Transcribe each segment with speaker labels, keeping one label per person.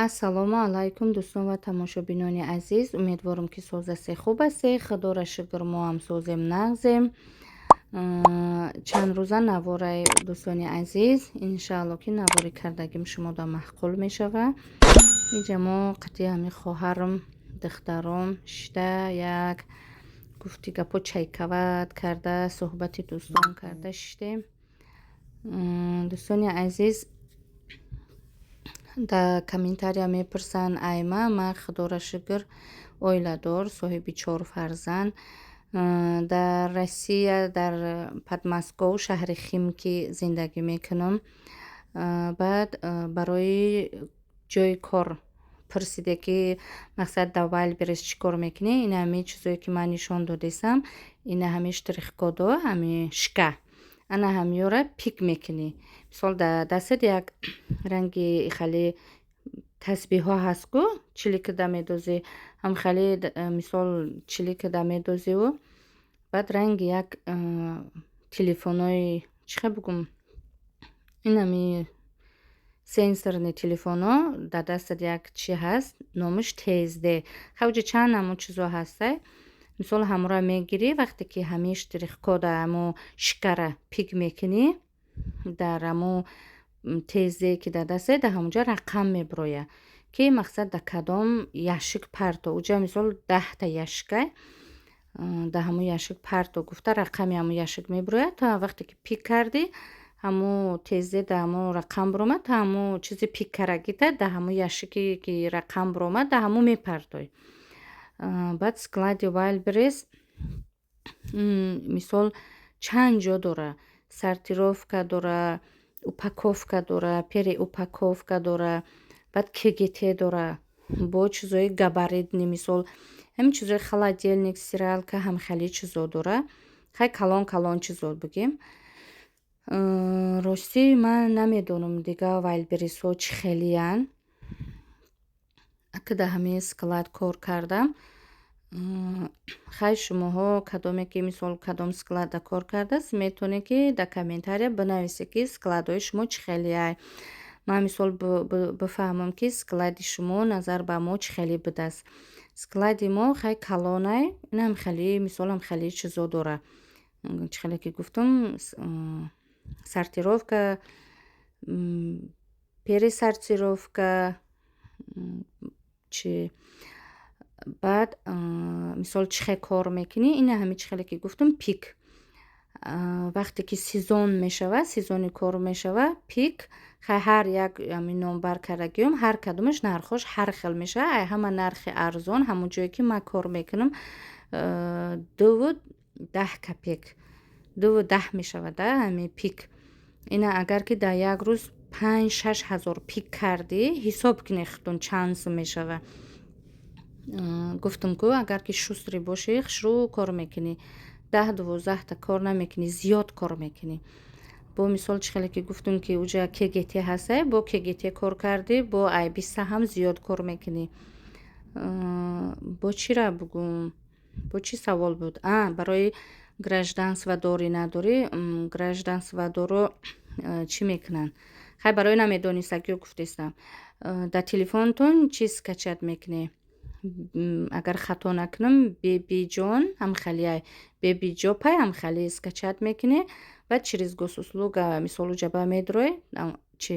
Speaker 1: ассалому алайкум дӯстон ва тамошобинони азиз. Умедворам ки созасе хуб асе. Худора шукр мо ҳам созем нағзем. Чанд рӯза навораи дӯстони азиз. Иншаалло ки навори кардагим шумода маҳқул мешава. Иҷа мо қати ҳами хоҳарам духтаром шида як гуфти гапо чайкават карда суҳбати дӯстон карда шидем. Дӯстони азиз дар комментария мепурсанд айма ма худора шукр оиладор соҳиби 4 фарзанд дар Россия дар Подмосковъ шаҳри Химки зиндагӣ мекунам. Баъд барои ҷойи кор пурсиде ки мақсад дар Wildberries чӣ кор мекунӣ. Ин ҳамин чизое ки ман нишон додесам. Ин ҳамин штрих-кодо ҳамин шика ана ҳамиёра пик мекунӣ. Мисол дар дастат як ранги хали тасбиҳҳо ҳаст ку чилӣ кида медозӣ ҳам хали мисол чилӣ кида медозиву баъд ранги як телефонои чихе бугум ин ҳамин сенсорни телефоно дар дастат як чи ҳаст номаш тезде хавҷи чанд ҳамун чизо ҳастай. Мисол ҳамура мегирӣ вақте ки ҳамин штрих-кода ҳамун шикара пик мекунӣ дар ҳамун тездае ки дар дастае дар ҳамунҷа рақам мебирояд ки мақсад дар кадом яшик парто уҷа мисол 10 та яшикай дар ҳамун яшик парто гуфта рақами ҳамун яшик мебирояд. Та вақте ки пик кардӣ ҳамун тездае дар ҳамун рақам биромад та ҳамун чизи пик карагита дар ҳамун яшике ки рақам биромад дар ҳамун мепартоӣ. Баъд склади Wildberries мисол чанд ҷо дора. Сортировка дора, упаковка дора, переупаковка дора, баъд КГТ дора бо чизои габаритни мисол ҳамин чизои холодильник, стиралка ҳам хали чизо дора. Хай калон чизо бигем. Ростӣ ман намедонам дига Wildberriesҳо чӣ хелиян. Ака дар ҳамин склад кор кардам. Хай шумоҳо кадоме ки мисол кадом склада кор кардааст метавонед ки дар комментария бинависед ки складои шумо чӣ хелияй. Ман мисол бифаҳмам ки склади шумо назар ба мо чӣ хеле будааст. Склади мо хай калонай инам хали мисол ҳам хали чизо дора. Чӣ хеле ки гуфтам сортировка, пересортировка чи баъд мисол чихе кор мекунӣ ина ҳамин чӣ хеле ки гуфтам пик вақте ки сезон мешава сезони кор мешава пик хай ҳар як ҳамин номбар кардагиём ҳар кадомаш нархош ҳар хел мешава. Ай ҳама нархи арзон ҳамун ҷое ки ман кор мекунам 2.10 копек 2.10 мешавад ҳамин пик. Ина агар ки дар як рӯз 5-6 ҳазор пик кардӣ ҳисоб кунед худтон чанд сум мешава. Гуфтам ку агар ки шустри бошӣ хушрӯ кор мекунӣ 10-12 та кор намекунӣ зиёд кор мекунӣ. Бо мисол чӣ хеле ки гуфтам ки уҷа КГТ ҳастай бо КГТ кор кардӣ бо айбиста ҳам зиёд кор мекунӣ. Бо чира бугум бо чӣ савол буд барои гражданство дорӣ надорӣ гражданстводоро чӣ мекунанд. хай барои намедонистагиҳо гуфтестам дар телефонтон чӣ скачат мекунӣ. Агар хато накунам бебиҷон ҳамхалиай бебиҷопай ҳамхали скачат мекунӣ баъд через госуслуга мисол уҷаба медрои чи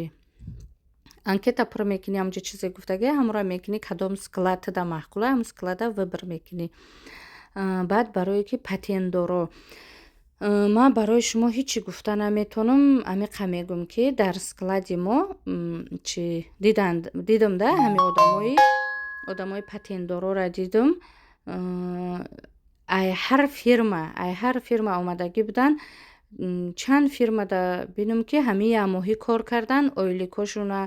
Speaker 1: анкета пур мекунӣ ҳамҷа чизе гуфтагӣ ҳамура мекунӣ кадом склад да маҳқула ҳам склада выбор мекунӣ. Баъд барое ки патентдоро ман барои шумо ҳичи гуфта наметавонам. Амиқа мегӯм ки дар склади мо чи дидам да ҳамин одамои патентдорора дидам. Ай ҳар фирма омадагӣ буданд. Чанд фирма да бинам ки ҳамин як моҳӣ кор кардан ойликошуна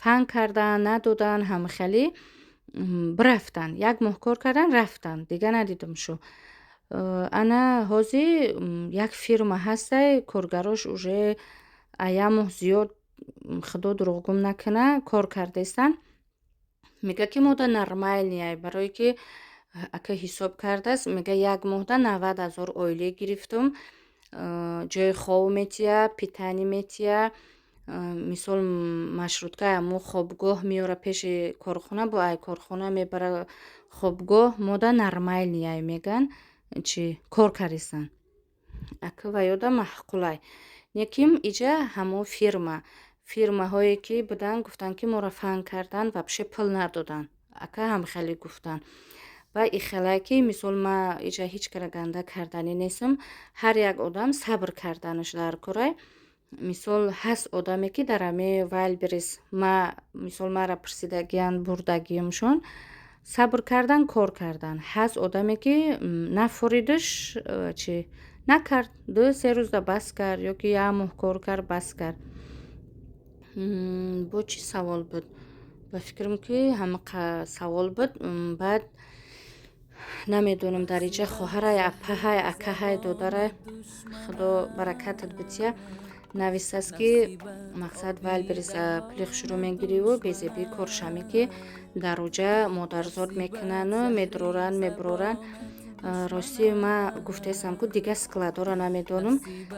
Speaker 1: фан кардан надодан ҳамхали бирафтанд. Як моҳ кор кардан рафтанд дига надидам шу. Ана ҳозир як фирма ҳастай коргарош уже як моҳ зиёд худо дурӯғгӯ накуна кор кардестанд. Мега ки мода нормальнияй барое ки ака ҳисоб кардааст мега як моҳда 90 000 ойлӣ гирифтам. Ҷои хов метия питани метия мисол маршрутка амо хобгоҳ меёра пеши корхона бо ай корхона мебара хобгоҳ мода нормальни ай меган чи кор карисан. Ака ва ёда маҳқулай. Неким иҷа ҳамо фирмаҳое ки будан гуфтанд ки моро фаҳм кардан вабше пул надодан. Ака ҳам хеле гуфтанд. Ва ихелай ки мисол ма иҷа ҳеҷ кара ганда кардани нестам. Ҳар як одам сабр карданаш дар корай. Мисол ҳаст одаме ки дар ами Wildberries мисол мара пурсидагиянд бурдагиямшон сабр кардан кор кардан. Ҳаст одаме ки нафоридаш чи накард 2-3 рӯза бас кард ё ки як моҳ кор кард бас кард. Бо чӣ савол буд? Ба фикрам ки ҳамақа савол буд. Баъд намедонам дар иҷа хоҳарай апаҳай акаҳай додарай худо баракатат бития нависаст ки мақсад Wildberries пули хушрӯ мегириву безеби коршами ки дар уҷа модарзод мекунану медроранд меброранд. Рости ма гуфтесам ку дига складора намедонам.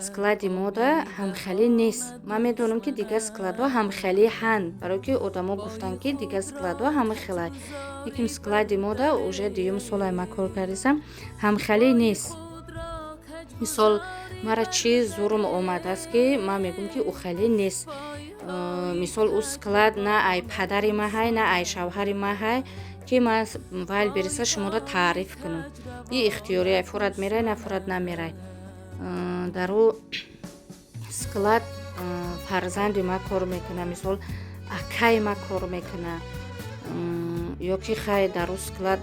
Speaker 1: Склади мода ҳамхелӣ нест. Ма медонам ки дига складо ҳамхелӣ ҳанд. Барое ки одамо гуфтанд ки дига складо ҳамахелай. Лекин склади мода уже дуюм солай ма кор кардисам ҳамхелӣ нест. Мисол мара чӣ зурм омадааст ки ма мегӯм ки ухелӣ нест. Мисол ӯ склад на ай падари ма ҳай на ай шавҳари ма ҳай ки ма Wildberries шумода таъриф кунам. И ихтиёри ай фурад мерай на фурад намерай. Дар ӯ склад фарзанди ма кор мекуна. Мисол акаи ма кор мекуна. Ё ки хай дар ӯ склад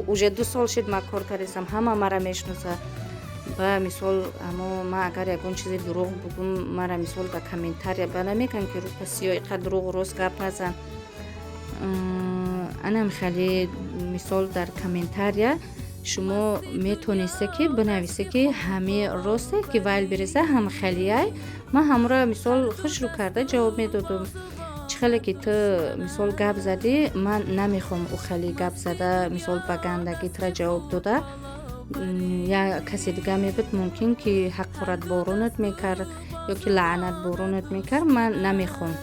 Speaker 1: уже 2 сол шид ма кор кардисам ҳама мара мешноса. Ба мисол амо ма агар ягон чизи дурӯғ бугум мара мисол дар комментария ба намекан ки рӯпа сиёҳ иқа дурӯғ рост гап назан. Анам хеле мисол дар комментария шумо метонисте ки бинависе ки ҳами росте ки Wildberries ҳамхелиай. Ма ҳамра мисол хушрӯ карда ҷавоб медодум. Чӣ хеле ки ту мисол гап задӣ ман намехоҳам ухелӣ гап зада мисол ба гандагитра ҷавоб дода. Як каси дига мебуд мумкин ки ҳақорат боронат мекард ё ки лаънат боронат мекард. Ман намехоҳам.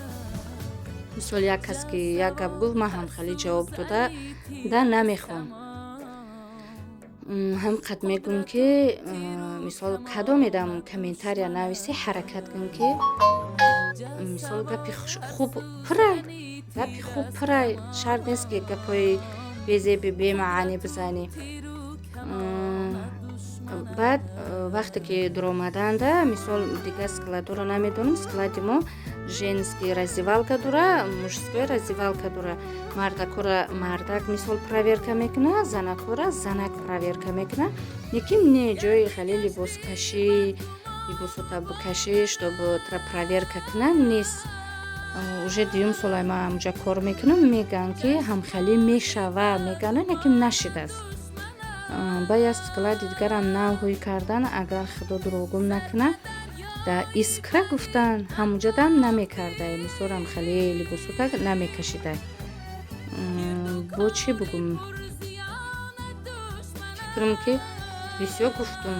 Speaker 1: Мисол як кас ки як гап гуфт ман ҳамхелӣ ҷавоб дода намехоҳам. Ҳамқад мегӯм ки мисол кадомедам комментария нависӣ ҳаракат кун ки мисол гапи хуб пурай. Гапи хуб пурай. Шарт нест ки гапҳои безеби бемаънӣ бизанӣ. Баъд вақте ки дуромаданда мисол дига складоро намедонам. Склади мо женский раздевалка дора, мужской раздевалка дора. Мардакора мардак мисол проверка мекуна, занакора занак проверка мекуна. Лекин не ҷои хеле либоскашӣ, либосота бикашӣ, чтобы тра проверка кунан нест. Уже дуюм солай ма ҳамҷа кор мекунам. Меган ки ҳамхелӣ мешава мегана, лекин нашидааст. Ба як склади дигарам навҳои кардан агар худо дурӯғгум накуна да искра гуфтан ҳамуҷадам намекардай. Мисол ҳамхелӣ либосота намекашидай. Бо чӣ бугум? Фикрам ки бисёр гуфтум.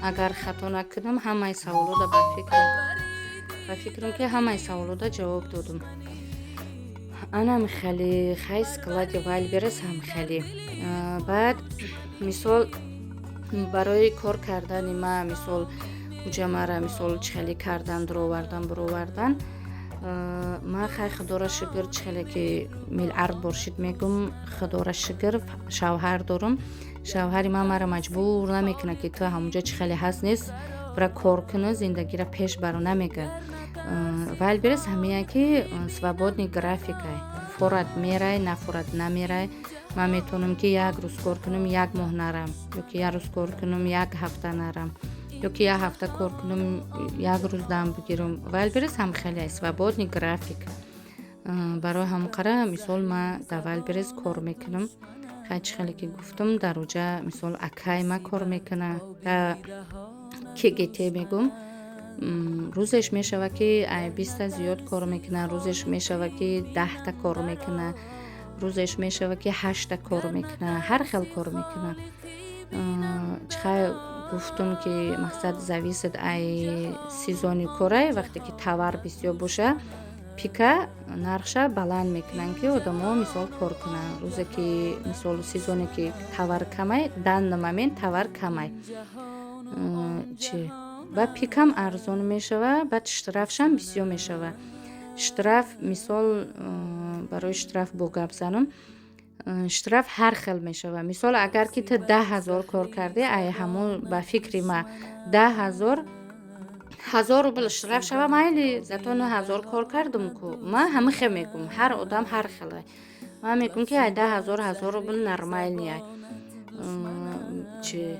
Speaker 1: Агар хато накунам ҳамаи саволода ба фикрам ки ҳамаи саволода ҷавоб додум. Анам хеле хай склади Wildberries ҳамхелӣ. Баъд мисол барои кор кардани ма мисол уҷа мара мисол чӣ хеле кардан дуровардан ма хай худора шукр чӣ хеле ки милъард боршид мегӯм худора шукр шавҳар дорам. Шавҳари ман мара маҷбур намекуна ки ту ҳамуҷа чӣ хеле ҳаст нест бира кор куну зиндагиро пеш баро намегирд. Wildberries ҳамия ки свободни графикай. Фурад мерай на фурад намерай. Ман метавонам ки як рӯз кор кунам як моҳ нарам ё ки як рӯз кор кунам як ҳафта нарам ё ки як ҳафта кор кунам як рӯз дам бигирам. Wildberries ҳамхеле свободни график. Барои ҳамқара мисол ма дар Wildberries кор мекунам. Хай чӣ хеле ки гуфтам дар уҷа мисол акай ма кор мекуна. KGT мегӯм. Рӯзеш мешава ки 20 зиёд кор мекуна. Рӯзеш мешава ки 10 кор мекуна. Рӯзеш мешава ки 8 кор мекуна. Ҳар хел кор мекуна. Чихай гуфтум ки мақсад зависит ай сезони кора вақте ки товар бисёр боша пика нархша баланд мекунанд ки одамо мисол кор кунанд. Рӯзе ки мисол сезоне ки товар камай данда момент товар камай чи ба пикам арзон мешава, баъд штрафшам бисёр мешава. Штраф мисол барои штраф бо гап занам. Штраф ҳар хел мешава. Мисол агар ки ту 10,000 кор кардӣ, ай ҳамон ба фикри ма 10,000 рубл штраф шава майли, зато 9,000 кор кардум ку. Ма ҳама хел мегум, ҳар одам ҳар хеле. Ма мегум ки ай 10,000 рубл нормальни ай. Чи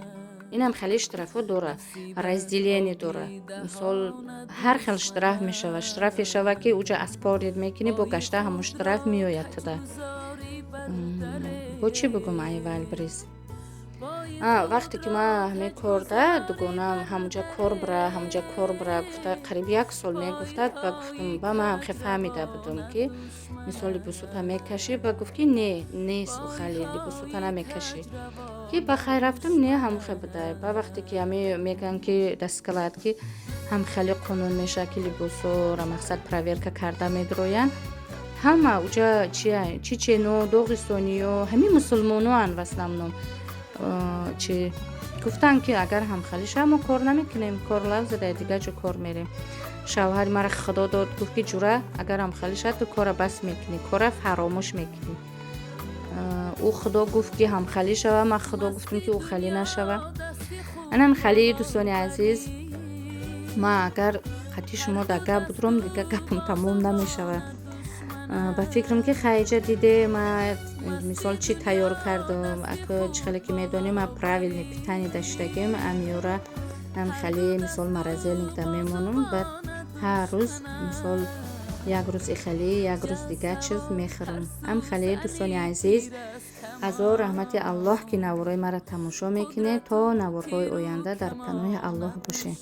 Speaker 1: инам хеле штрафо дора, разделение дора. Мисол ҳар хел штраф мешава. Штрафе шава ки уҷа аспорид мекунӣ, бо гашта ҳамон штраф меояд туда. Бо чӣ бигум ай валбриз? Вақте ки ма ҳамин корда дугонам ҳамуҷа кор бира гуфта қариб 1 сол мегуфтад. Ба гуфтум ба ма ҳам хе фаҳмида будум ки мисол либосота мекашӣ. Ба гуфт ки не, нест у хали либосота намекашӣ. Ки ба хай рафтум не ҳам хе будай. Ба вақте ки ҳами меган ки дастгирад ки ҳам хали қонун меша ки либосора мақсад проверка карда медироянд. Ҳама уҷа чечено, доғистониё, ҳамин мусулмоноан в основном. Чи гуфтанд ки агар ҳамхали шава мо кор намекунем, кор лағза дар дигар ҷо кор мерем. Шавҳари мара худо дод, гуфт ки ҷура агар ҳамхали шава ту кора бас мекунӣ, кора фаромӯш мекунӣ. ӯ худо гуфт ки ҳамхали шава, ма худо гуфтам ки ӯ хали нашава. Анан хали дӯстони азиз, ма агар қатъи шумо дар гап будурам, дигар гапам тамом намешава. Ба фикрам ки хайҷа диде ма мисол чӣ тайёр кардам, ака чӣ хеле ки медонем ма правилни питание даштагим, амиёра ам хали мисол морозилник да мемонам. Баъд ҳар рӯз мисол як рӯз ихали, як рӯз дигар чиз мехӯрам. Ам хали дӯстони азиз, азо раҳмати Аллоҳ ки наворҳои мара тамошо мекунед, то наворҳои оянда дар паноҳи Аллоҳ бошед.